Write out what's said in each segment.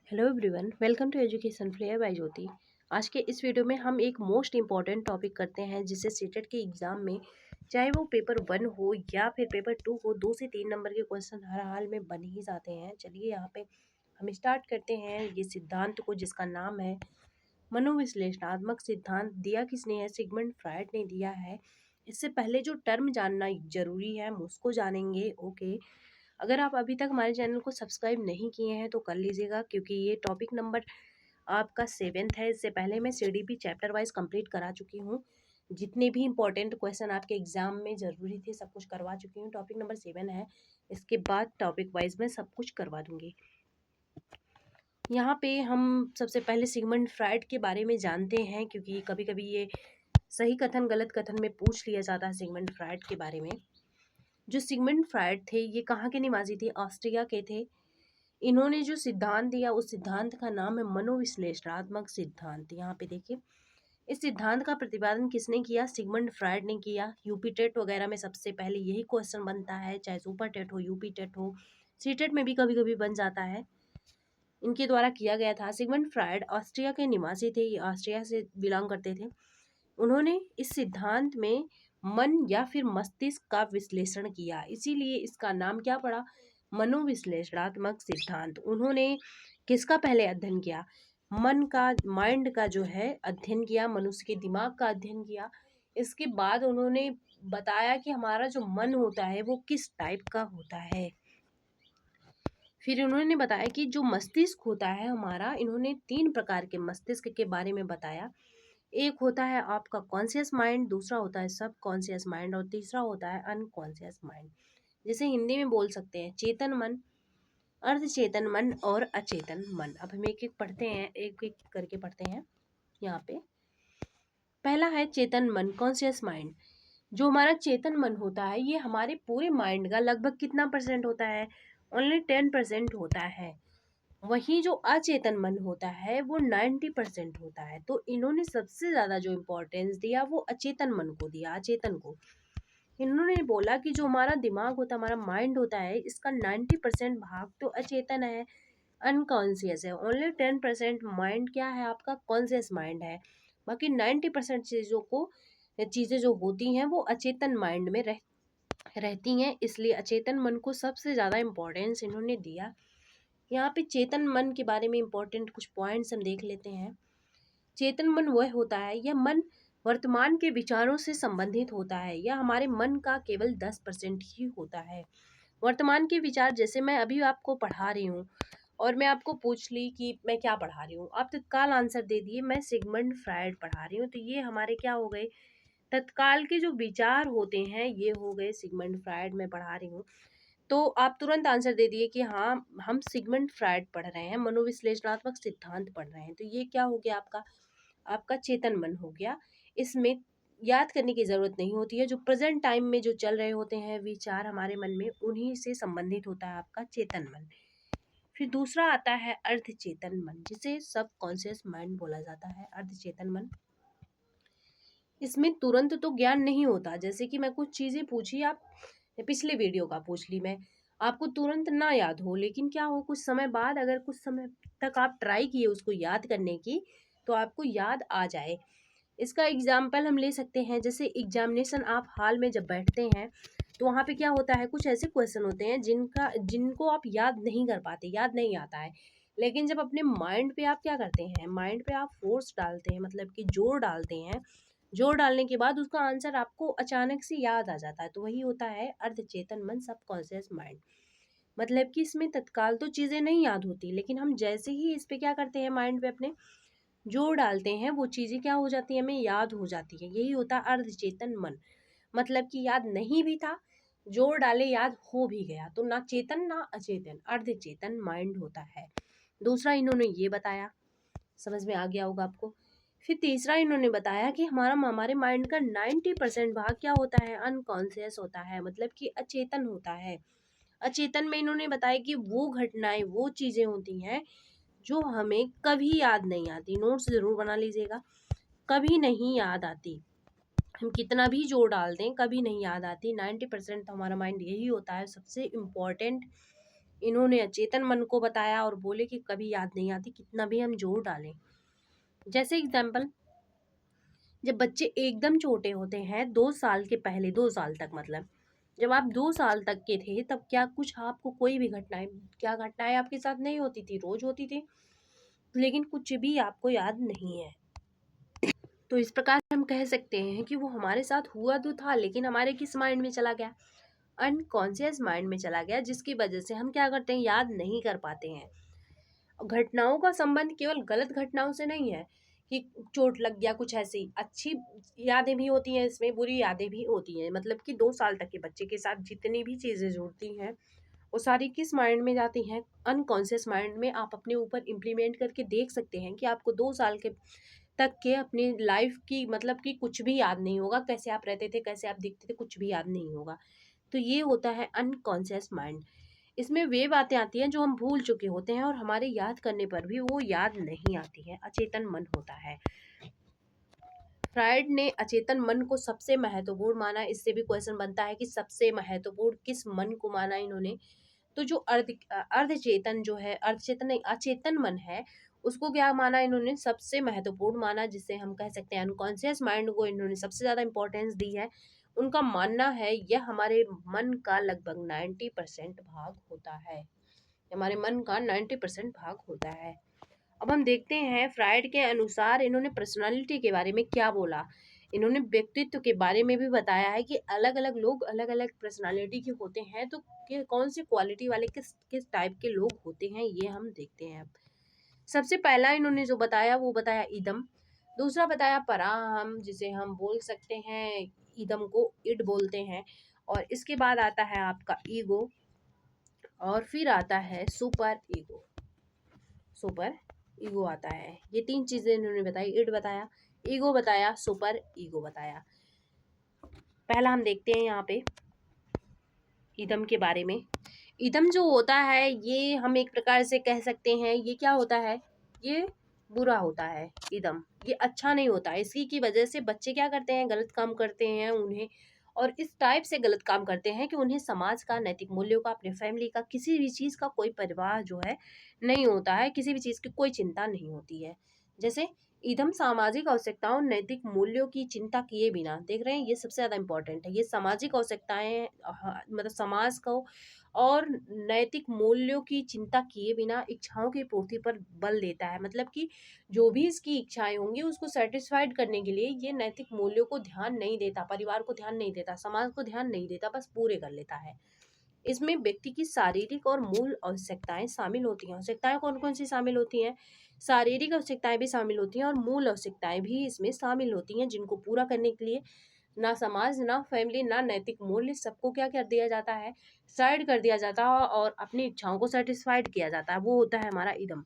Hello everyone, welcome to education flair by Jyoti. आज के इस वीडियो में हम एक मोस्ट इम्पॉर्टेंट टॉपिक करते हैं जिससे सीटेट के एग्जाम में चाहे वो पेपर 1 हो या फिर पेपर 2 हो, 2 से 3 नंबर के क्वेश्चन हर हाल में बन ही जाते हैं। चलिए यहाँ पे हम स्टार्ट करते हैं ये सिद्धांत को, जिसका नाम है मनोविश्लेषणात्मक सिद्धांत। दिया किसने है? सिगमंड फ्रायड ने दिया है। इससे पहले जो टर्म जानना जरूरी है हम उसको जानेंगे। ओके, अगर आप अभी तक हमारे चैनल को सब्सक्राइब नहीं किए हैं तो कर लीजिएगा, क्योंकि ये टॉपिक नंबर आपका 7th है। इससे पहले मैं सीडीपी चैप्टर वाइज कंप्लीट करा चुकी हूँ। जितने भी इंपॉर्टेंट क्वेश्चन आपके एग्जाम में ज़रूरी थे सब कुछ करवा चुकी हूँ। टॉपिक नंबर 7 है। इसके बाद टॉपिक वाइज मैं सब कुछ करवा दूंगी। यहाँ पे हम सबसे पहले सिगमंड फ्रायड के बारे में जानते हैं, क्योंकि कभी कभी ये सही कथन गलत कथन में पूछ लिया जाता है सिगमंड फ्रायड के बारे में। जो सिगमंड फ्रायड थे ये कहाँ के निवासी थे? ऑस्ट्रिया के थे। इन्होंने जो सिद्धांत दिया उस सिद्धांत का नाम है मनोविश्लेषणात्मक सिद्धांत। यहाँ पे देखिए, इस सिद्धांत का प्रतिपादन किसने किया? सिगमंड फ्रायड ने किया। यूपी टेट वगैरह में सबसे पहले यही क्वेश्चन बनता है, चाहे सुपर टेट हो, यूपी टेट हो, सी टेट में भी कभी कभी बन जाता है। इनके द्वारा किया गया था। सिगमंड फ्रायड ऑस्ट्रिया के निवासी थे, ये ऑस्ट्रिया से बिलोंग करते थे। उन्होंने इस सिद्धांत में मन या फिर मस्तिष्क का विश्लेषण किया, इसीलिए इसका नाम क्या पड़ा? मनोविश्लेषणात्मक सिद्धांत। उन्होंने किसका पहले अध्ययन किया? मन का, माइंड का जो है अध्ययन किया, मनुष्य के दिमाग का अध्ययन किया। इसके बाद उन्होंने बताया कि हमारा जो मन होता है वो किस टाइप का होता है। फिर उन्होंने बताया कि जो मस्तिष्क होता है हमारा, इन्होंने 3 प्रकार के मस्तिष्क के बारे में बताया। एक होता है आपका कॉन्शियस माइंड, दूसरा होता है सब कॉन्शियस माइंड और तीसरा होता है अनकॉन्शियस माइंड। जैसे हिंदी में बोल सकते हैं चेतन मन, अर्धचेतन मन और अचेतन मन। अब हम एक एक पढ़ते हैं, एक एक करके पढ़ते हैं। यहाँ पे पहला है चेतन मन, कॉन्शियस माइंड। जो हमारा चेतन मन होता है ये हमारे पूरे माइंड का लगभग कितना परसेंट होता है? ओनली 10% होता है। वहीं जो अचेतन मन होता है वो 90% होता है। तो इन्होंने सबसे ज्यादा जो इम्पोर्टेंस दिया वो अचेतन मन को दिया, अचेतन को। इन्होंने बोला कि जो हमारा दिमाग होता है, हमारा माइंड होता है, इसका 90% भाग तो अचेतन है, अनकॉन्शियस है। ओनली 10% माइंड क्या है आपका? कॉन्शियस माइंड है। बाकी 90% चीजें जो होती हैं वो अचेतन माइंड में रहती हैं। इसलिए अचेतन मन को सबसे ज्यादा इम्पोर्टेंस इन्होंने दिया। यहाँ पे चेतन मन के बारे में इम्पोर्टेंट कुछ पॉइंट्स हम देख लेते हैं। चेतन मन वह होता है, यह मन वर्तमान के विचारों से संबंधित होता है। यह हमारे मन का केवल 10% ही होता है। वर्तमान के विचार, जैसे मैं अभी आपको पढ़ा रही हूँ और मैं आपको पूछ ली कि मैं क्या पढ़ा रही हूँ, आप तत्काल आंसर दे दिए मैं सिगमंड फ्रायड पढ़ा रही हूँ, तो ये हमारे क्या हो गए? तत्काल के जो विचार होते हैं ये हो गए सिगमंड फ्रायड मैं पढ़ा रही हूँ। तो आप तुरंत आंसर दे दिए कि हाँ हम सिगमंड फ्रायड पढ़ रहे हैं, मनोविश्लेषणात्मक सिद्धांत पढ़ रहे हैं। तो ये क्या हो गया आपका? आपका चेतन मन हो गया। इसमें याद करने की जरूरत नहीं होती है, जो प्रेजेंट टाइम में जो चल रहे होते हैं विचार हमारे मन में, उन्हीं से संबंधित होता है आपका चेतन मन। फिर दूसरा आता है अर्धचेतन मन, जिसे सब कॉन्शियस माइंड बोला जाता है। अर्धचेतन मन, इसमें तुरंत तो ज्ञान नहीं होता। जैसे कि मैं कुछ चीजें पूछी, आप पिछले वीडियो का पूछ ली मैं, आपको तुरंत ना याद हो, लेकिन क्या हो कुछ समय बाद, अगर कुछ समय तक आप ट्राई किए उसको याद करने की, तो आपको याद आ जाए। इसका एग्जाम्पल हम ले सकते हैं, जैसे एग्जामिनेशन आप हाल में जब बैठते हैं तो वहाँ पे क्या होता है, कुछ ऐसे क्वेश्चन होते हैं जिनको आप याद नहीं कर पाते, याद नहीं आता है। लेकिन जब अपने माइंड पे आप क्या करते हैं, माइंड पे आप फोर्स डालते हैं, मतलब कि जोर डालते हैं। जोर डालने के बाद उसका आंसर आपको अचानक से याद आ जाता है। तो वही होता है अर्धचेतन मन, सबकॉन्शियस माइंड। मतलब कि इसमें तत्काल तो चीज़ें नहीं याद होती, लेकिन हम जैसे ही इस पे क्या करते हैं, माइंड पे अपने जोर डालते हैं, वो चीज़ें क्या हो जाती है, हमें याद हो जाती है। यही होता है अर्धचेतन मन। मतलब कि याद नहीं भी था, जोर डाले याद हो भी गया। तो ना चेतन ना अचेतन, अर्धचेतन माइंड होता है। दूसरा इन्होंने ये बताया, समझ में आ गया होगा आपको। फिर तीसरा इन्होंने बताया कि हमारे माइंड का 90% भाग क्या होता है? अनकॉन्शियस होता है, मतलब कि अचेतन होता है। अचेतन में इन्होंने बताया कि वो घटनाएं, वो चीजें होती हैं जो हमें कभी याद नहीं आती। नोट्स जरूर बना लीजिएगा, कभी नहीं याद आती। हम कितना भी जोर डाल दें कभी नहीं याद आती। 90% तो हमारा माइंड यही होता है। सबसे इम्पोर्टेंट इन्होंने अचेतन मन को बताया और बोले कि कभी याद नहीं आती कितना भी हम जोर डालें। जैसे एग्जाम्पल, जब बच्चे एकदम छोटे होते हैं 2 साल के पहले, 2 साल तक मतलब जब आप 2 साल तक के थे तब क्या कुछ आपको कोई भी घटनाएं, क्या घटनाएं आपके साथ नहीं होती थी, रोज होती थी, लेकिन कुछ भी आपको याद नहीं है। तो इस प्रकार हम कह सकते हैं कि वो हमारे साथ हुआ तो था लेकिन हमारे किस माइंड में चला गया, अनकॉन्शियस माइंड में चला गया, जिसकी वजह से हम क्या करते हैं, याद नहीं कर पाते हैं। घटनाओं का संबंध केवल गलत घटनाओं से नहीं है कि चोट लग गया, कुछ ऐसी अच्छी यादें भी होती हैं, इसमें बुरी यादें भी होती हैं। मतलब कि 2 साल तक के बच्चे के साथ जितनी भी चीज़ें जुड़ती हैं वो सारी किस माइंड में जाती हैं, अनकॉन्शियस माइंड में। आप अपने ऊपर इम्प्लीमेंट करके देख सकते हैं कि आपको 2 साल के तक के अपनी लाइफ की मतलब कि कुछ भी याद नहीं होगा, कैसे आप रहते थे, कैसे आप दिखते थे, कुछ भी याद नहीं होगा। तो ये होता है अनकॉन्शियस माइंड। इसमें वे बातें आती हैं जो हम भूल चुके होते हैं और हमारे याद करने पर भी वो याद नहीं आती है, अचेतन मन होता है। फ्रायड ने अचेतन मन को सबसे महत्वपूर्ण माना। इससे भी क्वेश्चन बनता है कि सबसे महत्वपूर्ण किस मन को माना इन्होंने। तो जो अर्धचेतन जो है, अर्धचेतन नहीं, अचेतन मन है, उसको क्या माना इन्होंने, सबसे महत्वपूर्ण माना, जिसे हम कह सकते हैं अनकॉन्शियस माइंड को इन्होंने सबसे ज्यादा इंपॉर्टेंस दी है। उनका मानना है यह हमारे मन का लगभग 90% भाग होता है, हमारे मन का 90% भाग होता है। अब हम देखते हैं फ्रायड के अनुसार इन्होंने पर्सनालिटी के बारे में क्या बोला। इन्होंने व्यक्तित्व के बारे में भी बताया है कि अलग अलग लोग अलग अलग पर्सनालिटी के होते हैं, तो कौन सी क्वालिटी वाले किस किस टाइप के लोग होते हैं ये हम देखते हैं। अब सबसे पहला इन्होंने जो बताया वो बताया इदम, दूसरा बताया पराहम, जिसे हम बोल सकते हैं इदम को इड बोलते हैं, और इसके बाद आता है आपका ईगो, और फिर आता है सुपर ईगो। सुपर ईगो आता है। ये 3 चीजें इन्होंने बताई, इड बताया, ईगो बताया, सुपर ईगो बताया। पहला हम देखते हैं यहाँ पे ईदम के बारे में। ईदम जो होता है ये हम एक प्रकार से कह सकते हैं ये क्या होता है, ये बुरा होता है। ईदम ये अच्छा नहीं होता है। इसी की वजह से बच्चे क्या करते हैं, गलत काम करते हैं उन्हें, और इस टाइप से गलत काम करते हैं कि उन्हें समाज का, नैतिक मूल्यों का, अपने फैमिली का, किसी भी चीज़ का कोई परवाह जो है नहीं होता है, किसी भी चीज़ की कोई चिंता नहीं होती है। जैसे ईदम सामाजिक आवश्यकताओं, नैतिक मूल्यों की चिंता किए बिना, देख रहे हैं ये सबसे ज़्यादा इंपॉर्टेंट है, ये सामाजिक आवश्यकताएं मतलब समाज को और नैतिक मूल्यों की चिंता किए बिना इच्छाओं की पूर्ति पर बल देता है। मतलब कि जो भी इसकी इच्छाएं होंगी उसको सेटिस्फाइड करने के लिए ये नैतिक मूल्यों को ध्यान नहीं देता, परिवार को ध्यान नहीं देता, समाज को ध्यान नहीं देता, बस पूरे कर लेता है। इसमें व्यक्ति की शारीरिक और मूल आवश्यकताएं शामिल होती हैं। आवश्यकताएं कौन कौन सी शामिल होती हैं, शारीरिक आवश्यकताएं भी शामिल होती हैं और मूल आवश्यकताएं भी इसमें शामिल होती हैं, जिनको पूरा करने के लिए ना समाज, ना फैमिली, ना नैतिक मूल्य, सबको क्या कर दिया जाता है, साइड कर दिया जाता है और अपनी इच्छाओं को सेटिस्फाइड किया जाता है। वो होता है हमारा इदम।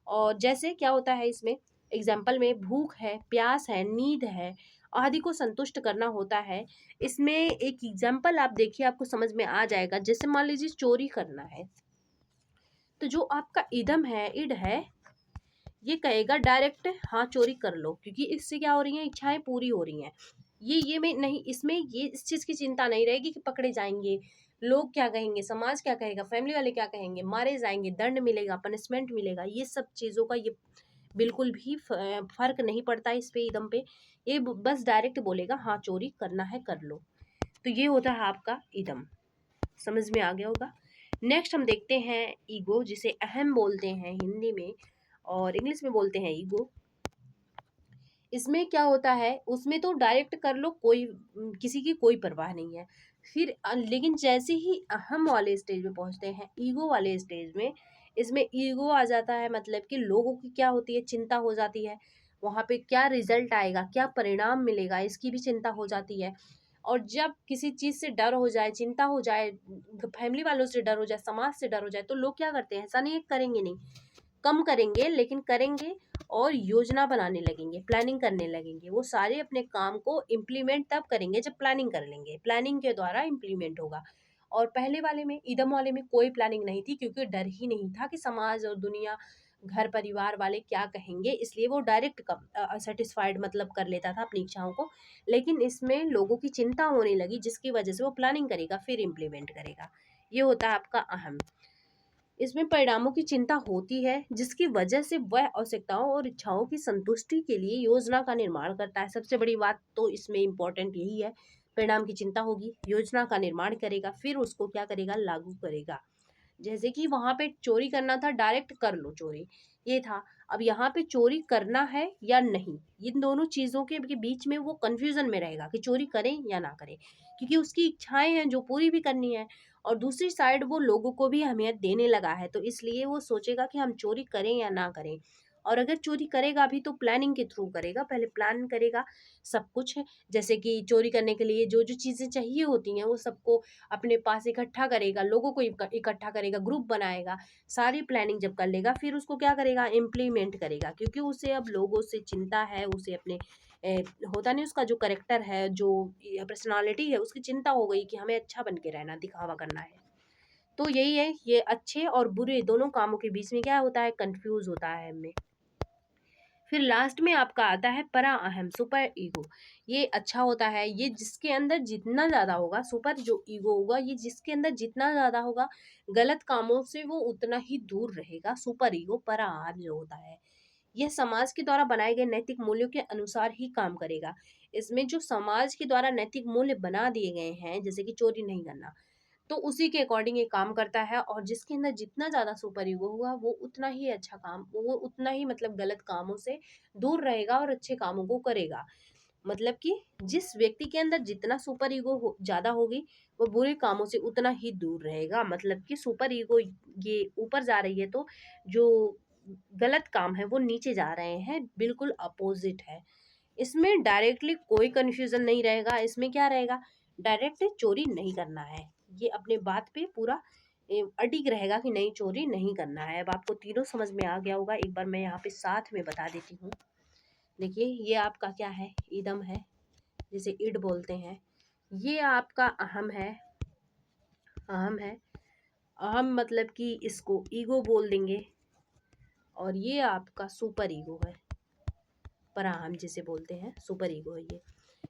और जैसे क्या होता है इसमें, एग्जाम्पल में भूख है, प्यास है, नींद है आदि को संतुष्ट करना होता है। इसमें एक एग्जाम्पल आप देखिए, आपको समझ में आ जाएगा। जैसे मान लीजिए चोरी करना है, तो जो आपका इदम है, इड है, ये कहेगा डायरेक्ट हाँ चोरी कर लो, क्योंकि इससे क्या हो रही है, इच्छाएं पूरी हो रही हैं। ये में नहीं, इसमें ये इस चीज की चिंता नहीं रहेगी कि पकड़े जाएंगे, लोग क्या कहेंगे, समाज क्या कहेगा, फैमिली वाले क्या कहेंगे, मारे जाएंगे, दंड मिलेगा, पनिशमेंट मिलेगा, ये सब चीजों का ये बिल्कुल भी फर्क नहीं पड़ता इस पे, इदम पे। ये बस डायरेक्ट बोलेगा हाँ चोरी करना है कर लो। तो ये होता है आपका इदम। समझ में आ गया होगा। नेक्स्ट हम देखते हैं ईगो, जिसे अहम बोलते हैं हिंदी में और इंग्लिश में बोलते हैं ईगो। इसमें क्या होता है, उसमें तो डायरेक्ट कर लो, कोई किसी की कोई परवाह नहीं है। फिर लेकिन जैसे ही अहम वाले स्टेज में पहुंचते हैं, ईगो वाले स्टेज में, इसमें ईगो आ जाता है, मतलब कि लोगों की क्या होती है, चिंता हो जाती है। वहां पे क्या रिजल्ट आएगा, क्या परिणाम मिलेगा, इसकी भी चिंता हो जाती है। और जब किसी चीज से डर हो जाए, चिंता हो जाए, फैमिली वालों से डर हो जाए, समाज से डर हो जाए, तो लोग क्या करते हैं, ऐसा नहीं है करेंगे नहीं, कम करेंगे, लेकिन करेंगे और योजना बनाने लगेंगे, प्लानिंग करने लगेंगे। वो सारे अपने काम को इम्प्लीमेंट तब करेंगे जब प्लानिंग कर लेंगे, प्लानिंग के द्वारा इम्प्लीमेंट होगा। और पहले वाले में, ईदम वाले में कोई प्लानिंग नहीं थी, क्योंकि डर ही नहीं था कि समाज और दुनिया, घर परिवार वाले क्या कहेंगे, इसलिए वो डायरेक्ट सेटिस्फाइड मतलब कर लेता था अपनी इच्छाओं को। लेकिन इसमें लोगों की चिंता होने लगी, जिसकी वजह से वो प्लानिंग करेगा फिर इम्प्लीमेंट करेगा। ये होता है आपका अहम। इसमें परिणामों की चिंता होती है, जिसकी वजह से वह आवश्यकताओं और इच्छाओं की संतुष्टि के लिए योजना का निर्माण करता है। सबसे बड़ी बात तो इसमें इम्पोर्टेंट यही है, परिणाम की चिंता होगी, योजना का निर्माण करेगा, फिर उसको क्या करेगा, लागू करेगा। जैसे कि वहां पे चोरी करना था, डायरेक्ट कर लो चोरी, ये था। अब यहाँ पे चोरी करना है या नहीं, इन दोनों चीजों के बीच में वो कंफ्यूजन में रहेगा कि चोरी करें या ना करें, क्योंकि उसकी इच्छाएं हैं जो पूरी भी करनी है, और दूसरी साइड वो लोगों को भी अहमियत देने लगा है, तो इसलिए वो सोचेगा कि हम चोरी करें या ना करें। और अगर चोरी करेगा भी तो प्लानिंग के थ्रू करेगा, पहले प्लान करेगा सब कुछ, जैसे कि चोरी करने के लिए जो जो चीजें चाहिए होती हैं वो सबको अपने पास इकट्ठा करेगा, लोगों को इकट्ठा करेगा, ग्रुप बनाएगा, सारी प्लानिंग जब कर लेगा फिर उसको क्या करेगा, इम्प्लीमेंट करेगा, क्योंकि उसे अब लोगों से चिंता है, उसे अपने होता नहीं, उसका जो करेक्टर है, जो पर्सनालिटी है, उसकी चिंता हो गई कि हमें अच्छा बन के रहना, दिखावा करना है। तो यही है, ये अच्छे और बुरे दोनों कामों के बीच में क्या होता है, कंफ्यूज होता है हमें। फिर लास्ट में आपका आता है परा अहम, सुपर ईगो। ये अच्छा होता है, ये जिसके अंदर जितना ज्यादा होगा, सुपर जो ईगो होगा, ये जिसके अंदर जितना ज्यादा होगा, गलत कामों से वो उतना ही दूर रहेगा। सुपर ईगो, परा अहम जो होता है, यह समाज के द्वारा बनाए गए नैतिक मूल्यों के अनुसार ही काम करेगा। इसमें जो समाज के द्वारा नैतिक मूल्य बना दिए गए हैं, जैसे कि चोरी नहीं करना, तो उसी के अकॉर्डिंग ये काम करता है, और जिसके अंदर जितना ज़्यादा सुपर ईगो होगा वो उतना ही अच्छा काम, वो उतना ही मतलब गलत कामों से दूर रहेगा और अच्छे कामों को करेगा। मतलब कि जिस व्यक्ति के अंदर जितना सुपर ईगो ज़्यादा होगी, वो बुरे कामों से उतना ही दूर रहेगा। मतलब कि सुपर ईगो ये ऊपर जा रही है, तो जो गलत काम है वो नीचे जा रहे हैं, बिल्कुल अपोजिट है। इसमें डायरेक्टली कोई कंफ्यूजन नहीं रहेगा, इसमें क्या रहेगा, डायरेक्ट चोरी नहीं करना है, ये अपने बात पे पूरा अडिग रहेगा कि नहीं, चोरी नहीं करना है। अब आपको तीनों समझ में आ गया होगा, एक बार मैं यहाँ पे साथ में बता देती हूँ। देखिए, ये आपका क्या है, इदम है, जिसे इड बोलते हैं। ये आपका अहम है, अहम है, अहम मतलब कि इसको ईगो बोल देंगे, और ये आपका सुपर ईगो है, पराहम जिसे बोलते हैं, सुपर ईगो है ये।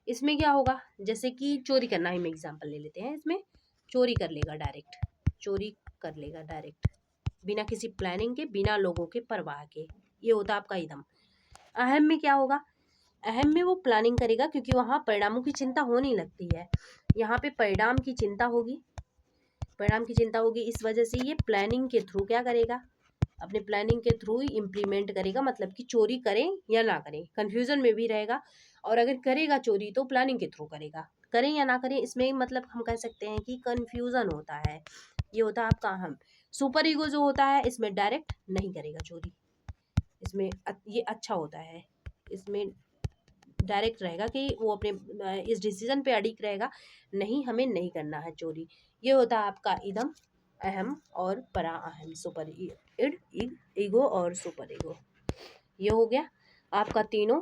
इसमें क्या होगा, जैसे कि चोरी करना, ही में एग्जांपल ले लेते हैं, इसमें चोरी कर लेगा डायरेक्ट, चोरी कर लेगा डायरेक्ट, बिना किसी प्लानिंग के, बिना लोगों के परवाह के, ये होता है आपका इदम। अहम में क्या होगा, अहम में वो प्लानिंग करेगा, क्योंकि वहां परिणामों की चिंता होने लगती है, यहाँ पे परिणाम की चिंता होगी, परिणाम की चिंता होगी, इस वजह से ये प्लानिंग के थ्रू क्या करेगा, अपने प्लानिंग के थ्रू ही इम्प्लीमेंट करेगा, मतलब कि चोरी करें या ना करें, कंफ्यूजन में भी रहेगा, और अगर करेगा चोरी तो प्लानिंग के थ्रू करेगा, करें या ना करें, इसमें मतलब हम कह सकते हैं कि कंफ्यूजन होता है। ये होता है आपका अहम। सुपर ईगो जो होता है, इसमें डायरेक्ट नहीं करेगा चोरी, इसमें ये अच्छा होता है, इसमें डायरेक्ट रहेगा कि वो अपने इस डिसीजन पे अडिग रहेगा, नहीं हमें नहीं करना है चोरी। ये होता है आपका इदम, अहम और परा अहम, सुपर इड, ईगो और सुपर ईगो। ये हो गया आपका तीनों।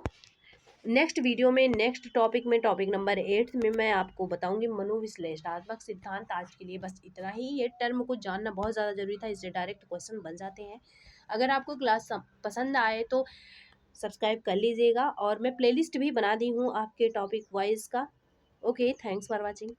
नेक्स्ट वीडियो में, नेक्स्ट टॉपिक में, टॉपिक नंबर 8 में मैं आपको बताऊंगी मनोविश्लेषणात्मक सिद्धांत। आज के लिए बस इतना ही, ये टर्म को जानना बहुत ज़्यादा जरूरी था, इससे डायरेक्ट क्वेश्चन बन जाते हैं। अगर आपको क्लास पसंद आए तो सब्सक्राइब कर लीजिएगा, और मैं प्लेलिस्ट भी बना दी हूँ आपके टॉपिक वाइज का। Okay, thanks for watching.